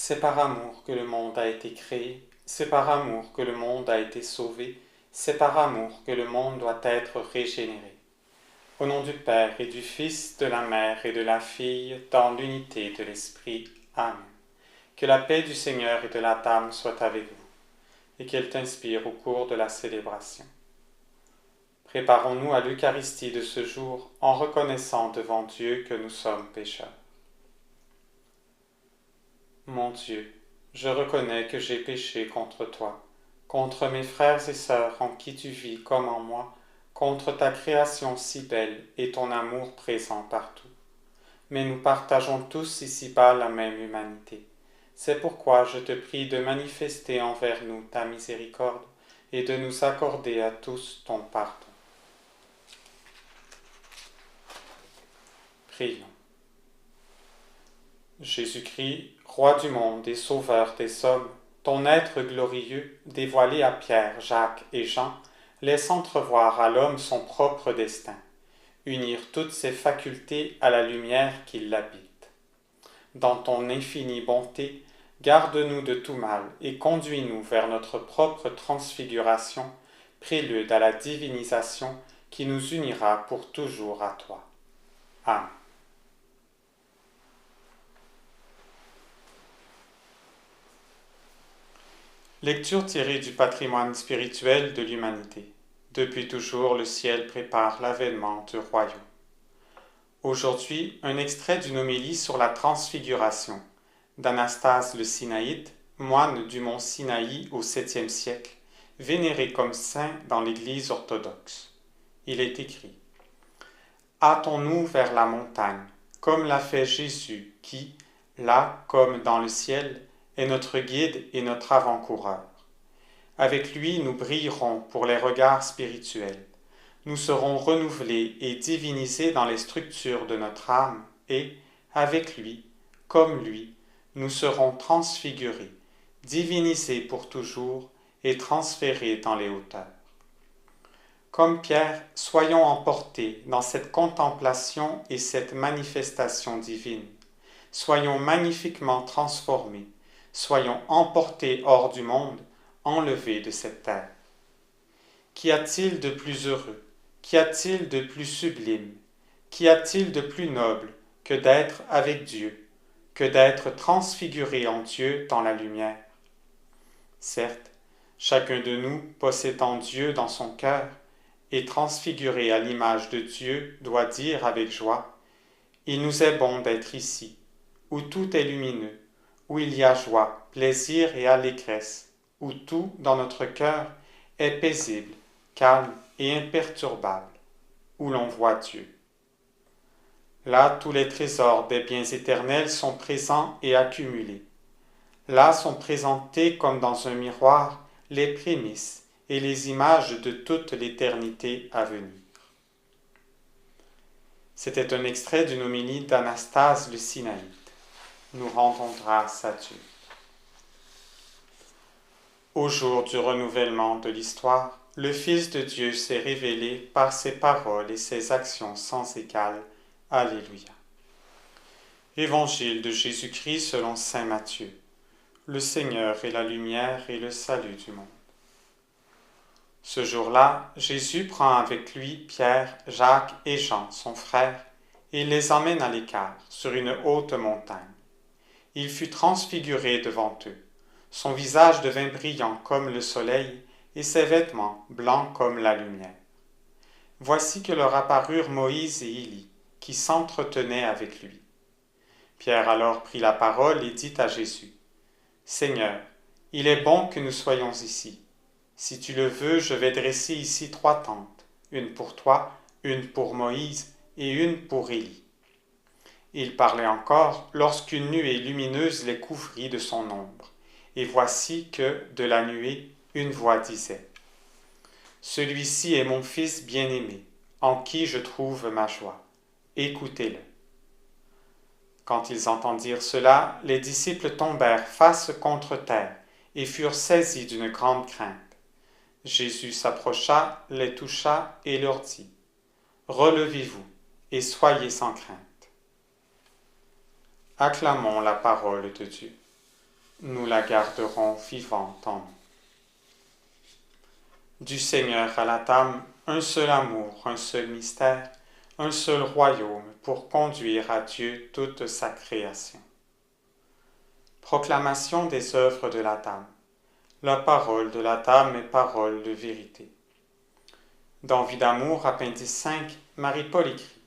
C'est par amour que le monde a été créé, c'est par amour que le monde a été sauvé, c'est par amour que le monde doit être régénéré. Au nom du Père et du Fils, de la Mère et de la Fille, dans l'unité de l'Esprit. Amen. Que la paix du Seigneur et de la Dame soit avec vous, et qu'elle t'inspire au cours de la célébration. Préparons-nous à l'Eucharistie de ce jour en reconnaissant devant Dieu que nous sommes pécheurs. Mon Dieu, je reconnais que j'ai péché contre toi, contre mes frères et sœurs en qui tu vis comme en moi, contre ta création si belle et ton amour présent partout. Mais nous partageons tous ici-bas la même humanité. C'est pourquoi je te prie de manifester envers nous ta miséricorde et de nous accorder à tous ton pardon. Prions. Jésus-Christ, roi du monde et sauveur des hommes, ton être glorieux, dévoilé à Pierre, Jacques et Jean, laisse entrevoir à l'homme son propre destin, unir toutes ses facultés à la lumière qui l'habite. Dans ton infinie bonté, garde-nous de tout mal et conduis-nous vers notre propre transfiguration, prélude à la divinisation qui nous unira pour toujours à toi. Amen. Lecture tirée du patrimoine spirituel de l'humanité. Depuis toujours, le ciel prépare l'avènement du royaume. Aujourd'hui, un extrait d'une homélie sur la transfiguration d'Anastase le Sinaïte, moine du mont Sinaï au 7e siècle, vénéré comme saint dans l'Église orthodoxe. Il est écrit: hâtons-nous vers la montagne, comme l'a fait Jésus, qui, là comme dans le ciel, est notre guide et notre avant-coureur. Avec lui, nous brillerons pour les regards spirituels. Nous serons renouvelés et divinisés dans les structures de notre âme et, avec lui, comme lui, nous serons transfigurés, divinisés pour toujours et transférés dans les hauteurs. Comme Pierre, soyons emportés dans cette contemplation et cette manifestation divine. Soyons magnifiquement transformés. Soyons emportés hors du monde, enlevés de cette terre. Qu'y a-t-il de plus heureux? Qu'y a-t-il de plus sublime? Qu'y a-t-il de plus noble que d'être avec Dieu, que d'être transfiguré en Dieu dans la lumière? Certes, chacun de nous, possédant Dieu dans son cœur et transfiguré à l'image de Dieu, doit dire avec joie: il nous est bon d'être ici, où tout est lumineux, où il y a joie, plaisir et allégresse, où tout dans notre cœur est paisible, calme et imperturbable, où l'on voit Dieu. Là, tous les trésors des biens éternels sont présents et accumulés. Là sont présentés comme dans un miroir les prémices et les images de toute l'éternité à venir. C'était un extrait d'une homélie d'Anastase le Sinaïte. Nous rendons grâce à Dieu. Au jour du renouvellement de l'histoire, le Fils de Dieu s'est révélé par ses paroles et ses actions sans égal. Alléluia. Évangile de Jésus-Christ selon saint Matthieu. Le Seigneur est la lumière et le salut du monde. Ce jour-là, Jésus prend avec lui Pierre, Jacques et Jean, son frère, et il les emmène à l'écart, sur une haute montagne. Il fut transfiguré devant eux. Son visage devint brillant comme le soleil, et ses vêtements blancs comme la lumière. Voici que leur apparurent Moïse et Élie, qui s'entretenaient avec lui. Pierre alors prit la parole et dit à Jésus: Seigneur, il est bon que nous soyons ici. Si tu le veux, je vais dresser ici 3 tentes, une pour toi, une pour Moïse et une pour Élie. Il parlait encore lorsqu'une nuée lumineuse les couvrit de son ombre. Et voici que, de la nuée, une voix disait: Celui-ci est mon Fils bien-aimé, en qui je trouve ma joie. Écoutez-le. Quand ils entendirent cela, les disciples tombèrent face contre terre et furent saisis d'une grande crainte. Jésus s'approcha, les toucha et leur dit: Relevez-vous et soyez sans crainte. Acclamons la parole de Dieu. nous la garderons vivante en nous. Du Seigneur à la table, un seul amour, un seul mystère, un seul royaume pour conduire à Dieu toute sa création. Proclamation des œuvres de la table. La parole de la table est parole de vérité. Dans Vie d'amour, appendice 5, Marie-Paul écrit: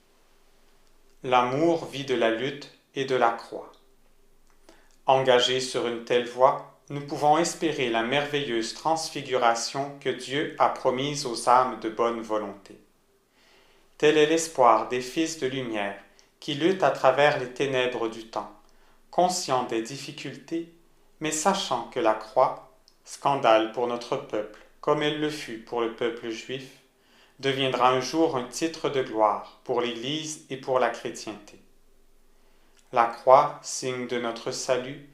L'amour vit de la lutte et de la croix. Engagés sur une telle voie, nous pouvons espérer la merveilleuse transfiguration que Dieu a promise aux âmes de bonne volonté. Tel est l'espoir des fils de lumière qui luttent à travers les ténèbres du temps, conscients des difficultés, mais sachant que la croix, scandale pour notre peuple, comme elle le fut pour le peuple juif, deviendra un jour un titre de gloire pour l'Église et pour la chrétienté. La croix, signe de notre salut,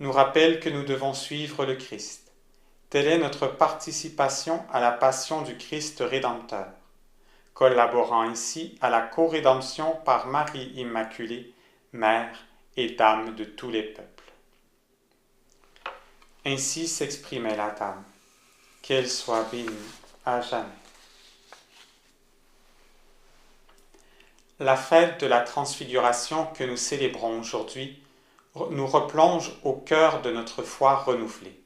nous rappelle que nous devons suivre le Christ. Telle est notre participation à la passion du Christ Rédempteur, collaborant ainsi à la co-rédemption par Marie Immaculée, Mère et Dame de tous les peuples. Ainsi s'exprimait la Dame. Qu'elle soit bénie à jamais. La fête de la Transfiguration que nous célébrons aujourd'hui nous replonge au cœur de notre foi renouvelée.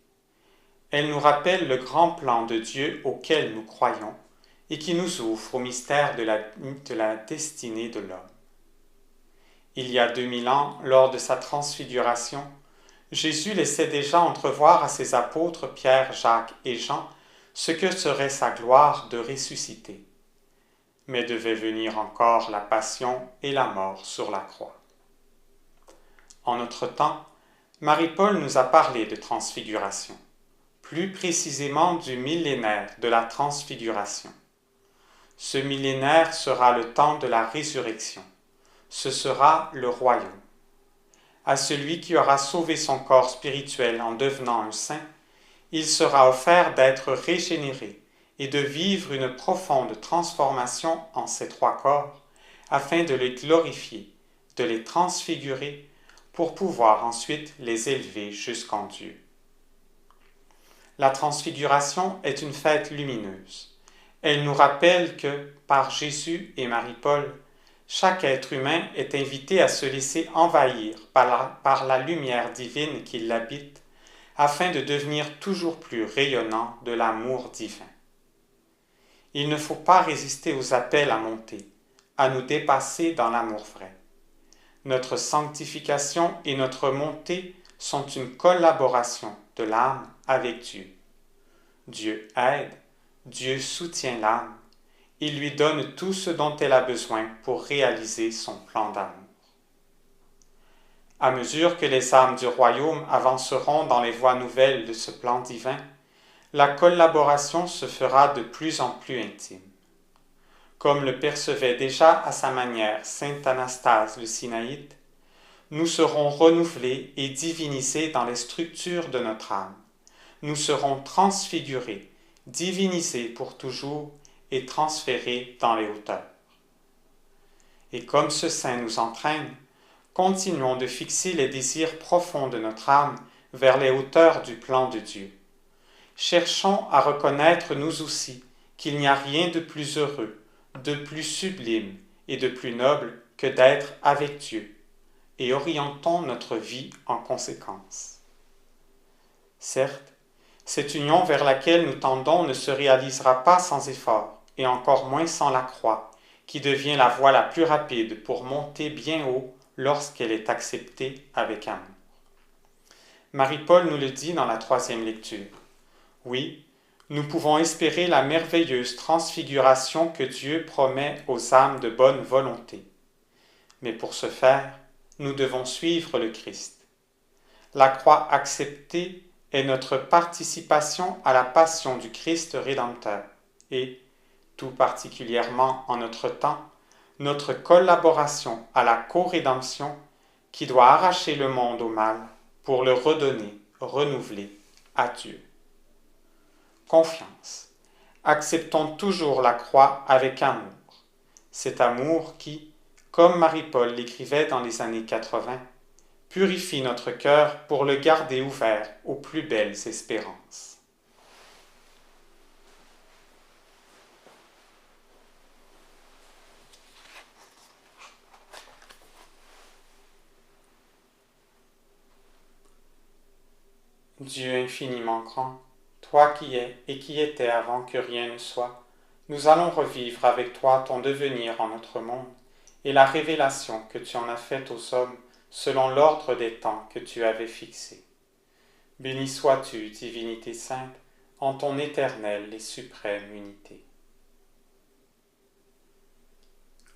Elle nous rappelle le grand plan de Dieu auquel nous croyons et qui nous ouvre au mystère de la destinée de l'homme. Il y a 2000 ans, lors de sa transfiguration, Jésus laissait déjà entrevoir à ses apôtres Pierre, Jacques et Jean ce que serait sa gloire de ressusciter. Mais devait venir encore la passion et la mort sur la croix. En notre temps, Marie-Paul nous a parlé de transfiguration, plus précisément du millénaire de la transfiguration. Ce millénaire sera le temps de la résurrection. Ce sera le royaume. À celui qui aura sauvé son corps spirituel en devenant un saint, il sera offert d'être régénéré et de vivre une profonde transformation en ces trois corps, afin de les glorifier, de les transfigurer, pour pouvoir ensuite les élever jusqu'en Dieu. La transfiguration est une fête lumineuse. Elle nous rappelle que, par Jésus et Marie-Paul, chaque être humain est invité à se laisser envahir par la lumière divine qui l'habite, afin de devenir toujours plus rayonnant de l'amour divin. Il ne faut pas résister aux appels à monter, à nous dépasser dans l'amour vrai. Notre sanctification et notre montée sont une collaboration de l'âme avec Dieu. Dieu aide, Dieu soutient l'âme, il lui donne tout ce dont elle a besoin pour réaliser son plan d'amour. À mesure que les âmes du royaume avanceront dans les voies nouvelles de ce plan divin, la collaboration se fera de plus en plus intime. Comme le percevait déjà à sa manière saint Anastase le Sinaïte, nous serons renouvelés et divinisés dans les structures de notre âme. Nous serons transfigurés, divinisés pour toujours et transférés dans les hauteurs. Et comme ce saint nous entraîne, continuons de fixer les désirs profonds de notre âme vers les hauteurs du plan de Dieu. Cherchons à reconnaître nous aussi qu'il n'y a rien de plus heureux, de plus sublime et de plus noble que d'être avec Dieu, et orientons notre vie en conséquence. Certes, cette union vers laquelle nous tendons ne se réalisera pas sans effort, et encore moins sans la croix, qui devient la voie la plus rapide pour monter bien haut lorsqu'elle est acceptée avec amour. Marie-Paul nous le dit dans la 3e lecture. Oui, nous pouvons espérer la merveilleuse transfiguration que Dieu promet aux âmes de bonne volonté. Mais pour ce faire, nous devons suivre le Christ. La croix acceptée est notre participation à la passion du Christ Rédempteur et, tout particulièrement en notre temps, notre collaboration à la co-rédemption qui doit arracher le monde au mal pour le redonner, renouveler à Dieu. Confiance. Acceptons toujours la croix avec amour. Cet amour qui, comme Marie-Paul l'écrivait dans les années 80, Purifie notre cœur pour le garder ouvert aux plus belles espérances. Dieu infiniment grand, toi qui es et qui étais avant que rien ne soit, nous allons revivre avec toi ton devenir en notre monde et la révélation que tu en as faite aux hommes selon l'ordre des temps que tu avais fixé. Béni sois-tu, divinité sainte, en ton éternelle et suprême unité.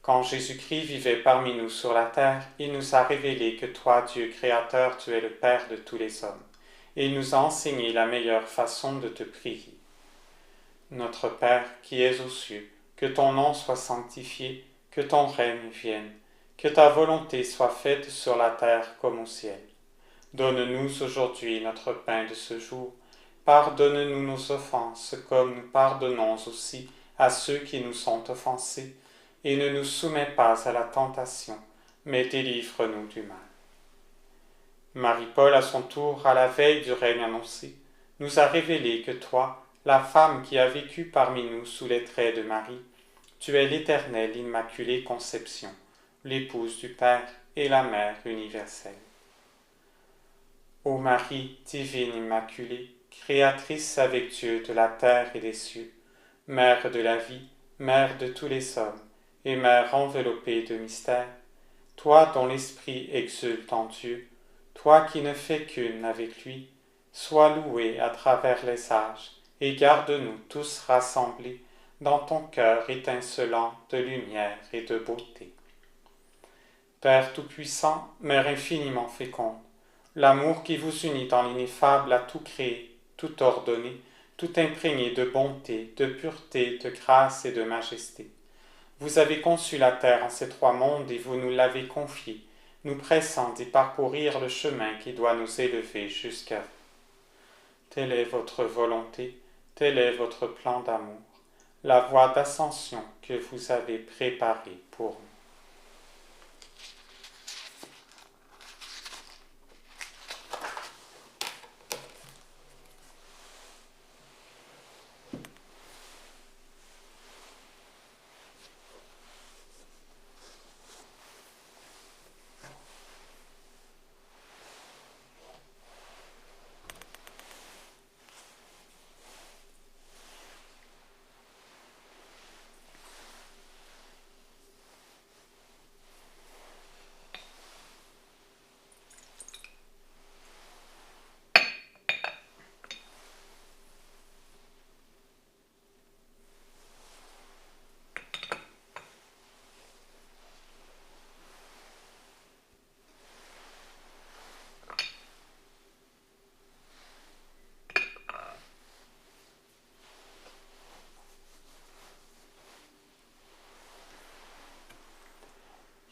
Quand Jésus-Christ vivait parmi nous sur la terre, il nous a révélé que toi, Dieu créateur, tu es le Père de tous les hommes, et il nous a enseigné la meilleure façon de te prier. Notre Père qui es aux cieux, que ton nom soit sanctifié, que ton règne vienne, que ta volonté soit faite sur la terre comme au ciel. Donne-nous aujourd'hui notre pain de ce jour. Pardonne-nous nos offenses, comme nous pardonnons aussi à ceux qui nous sont offensés, et ne nous soumets pas à la tentation, mais délivre-nous du mal. Marie-Paul, à son tour, à la veille du règne annoncé, nous a révélé que toi, la femme qui a vécu parmi nous sous les traits de Marie, tu es l'éternelle Immaculée Conception, l'épouse du Père et la Mère universelle. Ô Marie, divine Immaculée, créatrice avec Dieu de la terre et des cieux, Mère de la vie, Mère de tous les hommes, et Mère enveloppée de mystère, toi dont l'Esprit exulte en Dieu, toi qui ne fais qu'une avec lui, sois louée à travers les âges, et garde-nous tous rassemblés dans ton cœur étincelant de lumière et de beauté. Père Tout-Puissant, Mère infiniment féconde, l'amour qui vous unit dans l'ineffable a tout créé, tout ordonné, tout imprégné de bonté, de pureté, de grâce et de majesté. Vous avez conçu la terre en ces trois mondes et vous nous l'avez confiée, nous pressant d'y parcourir le chemin qui doit nous élever jusqu'à vous. Telle est votre volonté, tel est votre plan d'amour, la voie d'ascension que vous avez préparée pour nous.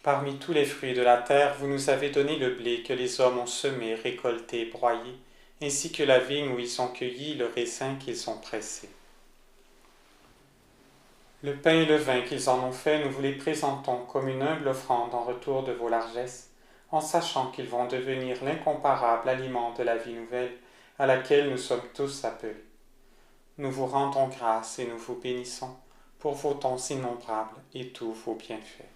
Parmi tous les fruits de la terre, vous nous avez donné le blé que les hommes ont semé, récolté, broyé, ainsi que la vigne où ils ont cueilli le raisin qu'ils ont pressé. Le pain et le vin qu'ils en ont fait, nous vous les présentons comme une humble offrande en retour de vos largesses, en sachant qu'ils vont devenir l'incomparable aliment de la vie nouvelle à laquelle nous sommes tous appelés. Nous vous rendons grâce et nous vous bénissons pour vos dons innombrables et tous vos bienfaits.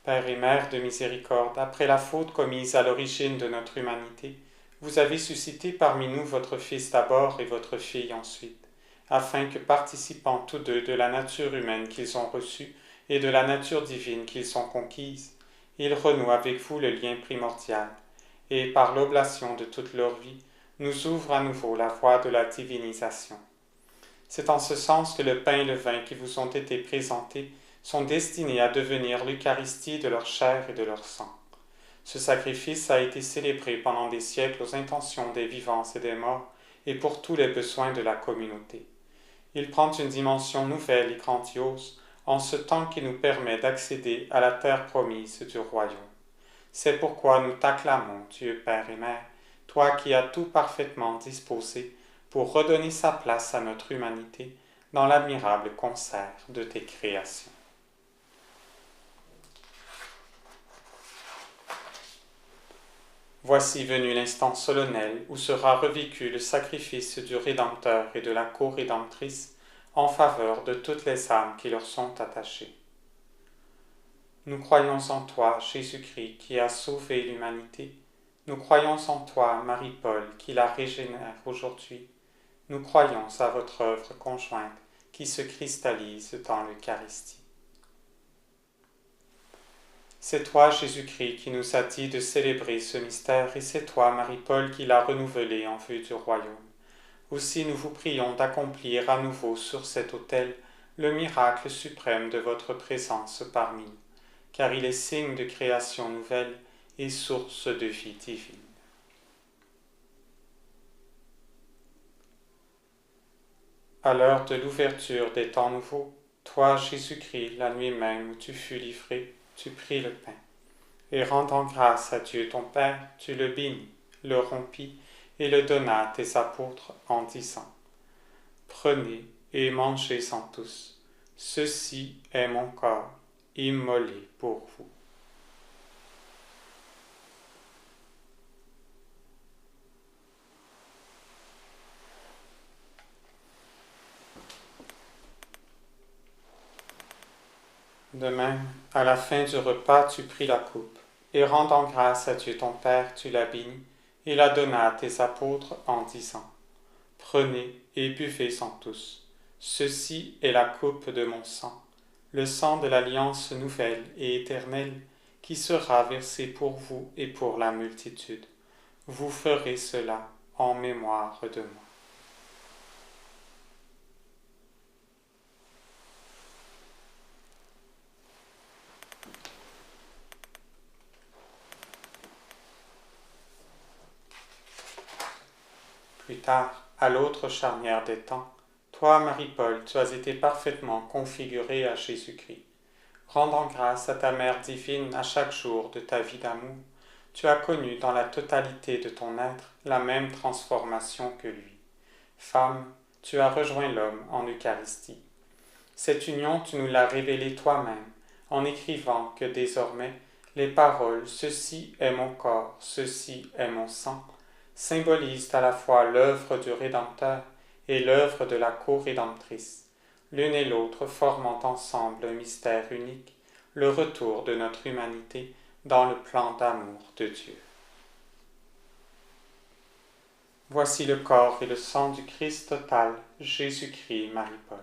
Père et Mère de miséricorde, après la faute commise à l'origine de notre humanité, vous avez suscité parmi nous votre Fils d'abord et votre Fille ensuite, afin que, participant tous deux de la nature humaine qu'ils ont reçue et de la nature divine qu'ils ont conquise, ils renouent avec vous le lien primordial, et, par l'oblation de toute leur vie, nous ouvrent à nouveau la voie de la divinisation. C'est en ce sens que le pain et le vin qui vous ont été présentés sont destinés à devenir l'Eucharistie de leur chair et de leur sang. Ce sacrifice a été célébré pendant des siècles aux intentions des vivants et des morts et pour tous les besoins de la communauté. Il prend une dimension nouvelle et grandiose en ce temps qui nous permet d'accéder à la terre promise du royaume. C'est pourquoi nous t'acclamons, Dieu Père et Mère, toi qui as tout parfaitement disposé pour redonner sa place à notre humanité dans l'admirable concert de tes créations. Voici venu l'instant solennel où sera revécu le sacrifice du Rédempteur et de la co-rédemptrice en faveur de toutes les âmes qui leur sont attachées. Nous croyons en toi, Jésus-Christ, qui a sauvé l'humanité. Nous croyons en toi, Marie-Paul, qui la régénère aujourd'hui. Nous croyons à votre œuvre conjointe qui se cristallise dans l'Eucharistie. C'est toi, Jésus-Christ, qui nous as dit de célébrer ce mystère, et c'est toi, Marie-Paul, qui l'a renouvelé en vue du royaume. Aussi nous vous prions d'accomplir à nouveau sur cet autel le miracle suprême de votre présence parmi nous, car il est signe de création nouvelle et source de vie divine. À l'heure de l'ouverture des temps nouveaux, toi, Jésus-Christ, la nuit même où tu fus livré, tu pris le pain, et rendant grâce à Dieu ton Père, tu le bénis, le rompis, et le donna à tes apôtres en disant : Prenez et mangez-en tous, ceci est mon corps, immolé pour vous. De même, à la fin du repas, tu pris la coupe, et rendant grâce à Dieu ton Père, tu la bénis, et la donna à tes apôtres en disant : Prenez et buvez-en tous. Ceci est la coupe de mon sang, le sang de l'alliance nouvelle et éternelle, qui sera versé pour vous et pour la multitude. Vous ferez cela en mémoire de moi. Plus tard, à l'autre charnière des temps, toi, Marie-Paul, tu as été parfaitement configurée à Jésus-Christ. Rendant grâce à ta Mère divine à chaque jour de ta vie d'amour, tu as connu dans la totalité de ton être la même transformation que lui. Femme, tu as rejoint l'homme en Eucharistie. Cette union, tu nous l'as révélée toi-même, en écrivant que désormais, les paroles « Ceci est mon corps, ceci est mon sang » symbolisent à la fois l'œuvre du Rédempteur et l'œuvre de la co-rédemptrice, l'une et l'autre formant ensemble un mystère unique, le retour de notre humanité dans le plan d'amour de Dieu. Voici le corps et le sang du Christ total, Jésus-Christ, Marie-Paul.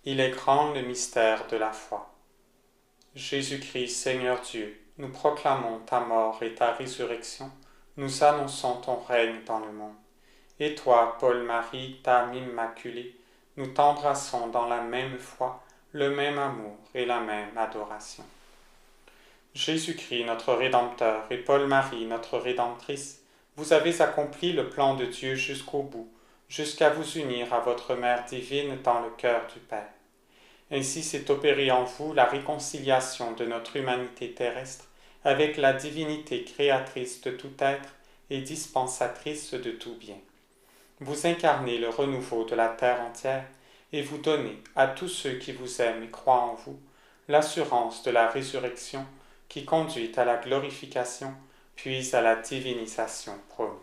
Il est grand le mystère de la foi. Jésus-Christ, Seigneur Dieu, nous proclamons ta mort et ta résurrection, nous annonçons ton règne dans le monde. Et toi, Paul-Marie, t'âme immaculée, nous t'embrassons dans la même foi, le même amour et la même adoration. Jésus-Christ, notre Rédempteur, et Paul-Marie, notre Rédemptrice, vous avez accompli le plan de Dieu jusqu'au bout, jusqu'à vous unir à votre Mère divine dans le cœur du Père. Ainsi s'est opérée en vous la réconciliation de notre humanité terrestre avec la divinité créatrice de tout être et dispensatrice de tout bien. Vous incarnez le renouveau de la terre entière et vous donnez à tous ceux qui vous aiment et croient en vous l'assurance de la résurrection qui conduit à la glorification puis à la divinisation promise.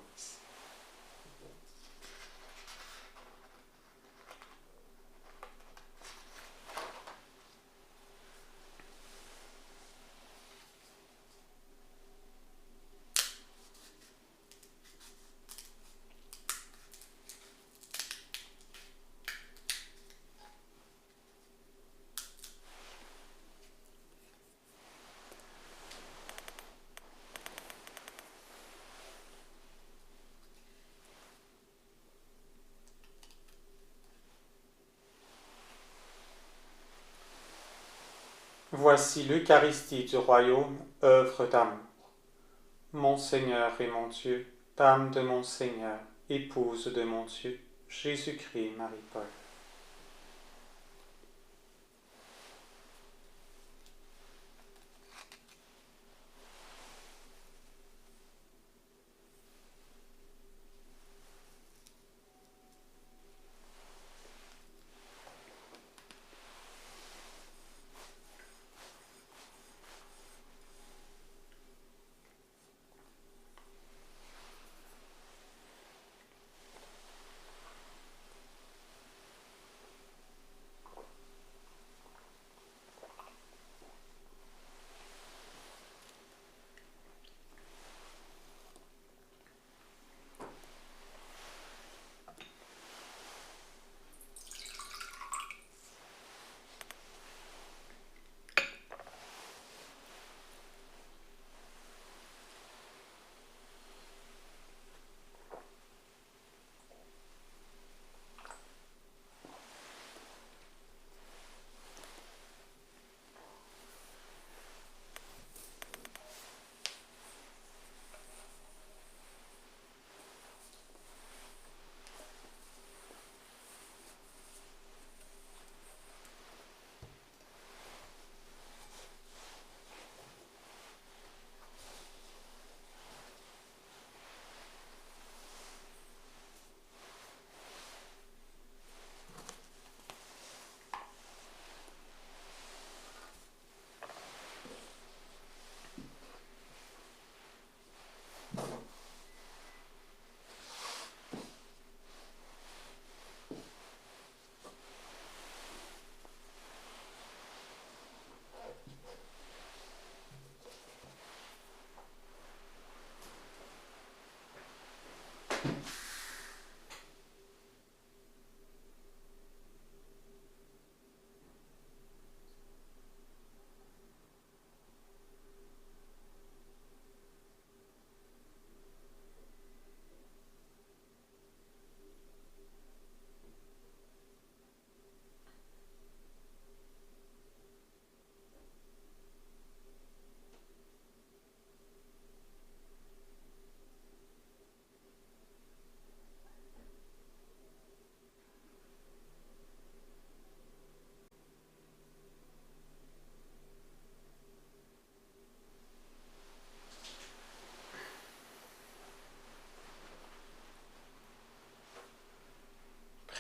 Voici l'Eucharistie du royaume, œuvre d'amour. Mon Seigneur et mon Dieu, dame de mon Seigneur, épouse de mon Dieu, Jésus-Christ, Marie-Paul.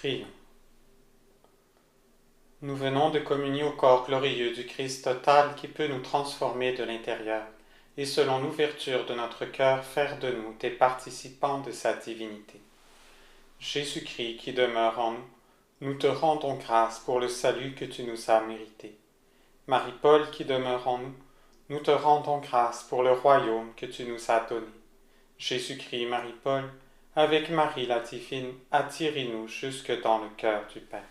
Prions. Nous venons de communier au corps glorieux du Christ total qui peut nous transformer de l'intérieur et selon l'ouverture de notre cœur faire de nous des participants de sa divinité. Jésus-Christ qui demeure en nous, nous te rendons grâce pour le salut que tu nous as mérité. Marie-Paul qui demeure en nous, nous te rendons grâce pour le royaume que tu nous as donné. Jésus-Christ, Marie-Paul, avec Marie la divine, attirez-nous jusque dans le cœur du Père.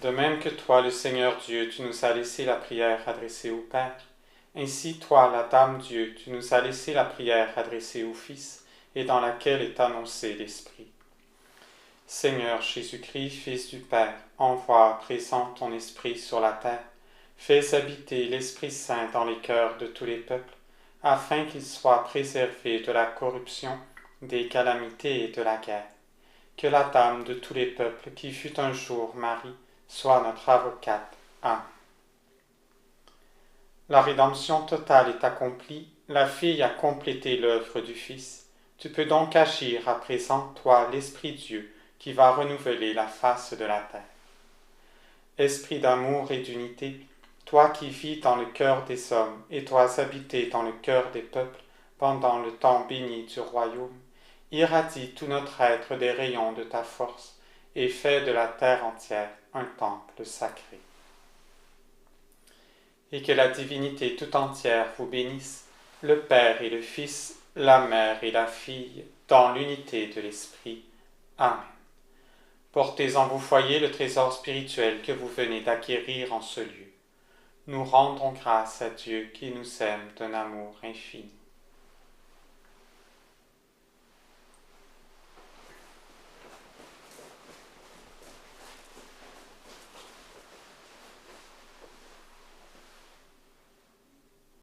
De même que toi, le Seigneur Dieu, tu nous as laissé la prière adressée au Père, ainsi toi, la Dame Dieu, tu nous as laissé la prière adressée au Fils, et dans laquelle est annoncé l'Esprit. Seigneur Jésus-Christ, Fils du Père, envoie à présent ton Esprit sur la terre, fais habiter l'Esprit Saint dans les cœurs de tous les peuples, afin qu'ils soient préservés de la corruption, des calamités et de la guerre. Que la Dame de tous les peuples, qui fut un jour Marie, soit notre avocate. Amen. La rédemption totale est accomplie, la fille a complété l'œuvre du Fils. Tu peux donc agir à présent, toi, l'Esprit Dieu, qui va renouveler la face de la terre. Esprit d'amour et d'unité, toi qui vis dans le cœur des hommes et dois habiter dans le cœur des peuples pendant le temps béni du royaume, irradie tout notre être des rayons de ta force et fais de la terre entière un temple sacré. Et que la divinité tout entière vous bénisse, le Père et le Fils, la Mère et la Fille, dans l'unité de l'Esprit. Amen. Portez en vos foyers le trésor spirituel que vous venez d'acquérir en ce lieu. Nous rendons grâce à Dieu qui nous aime d'un amour infini.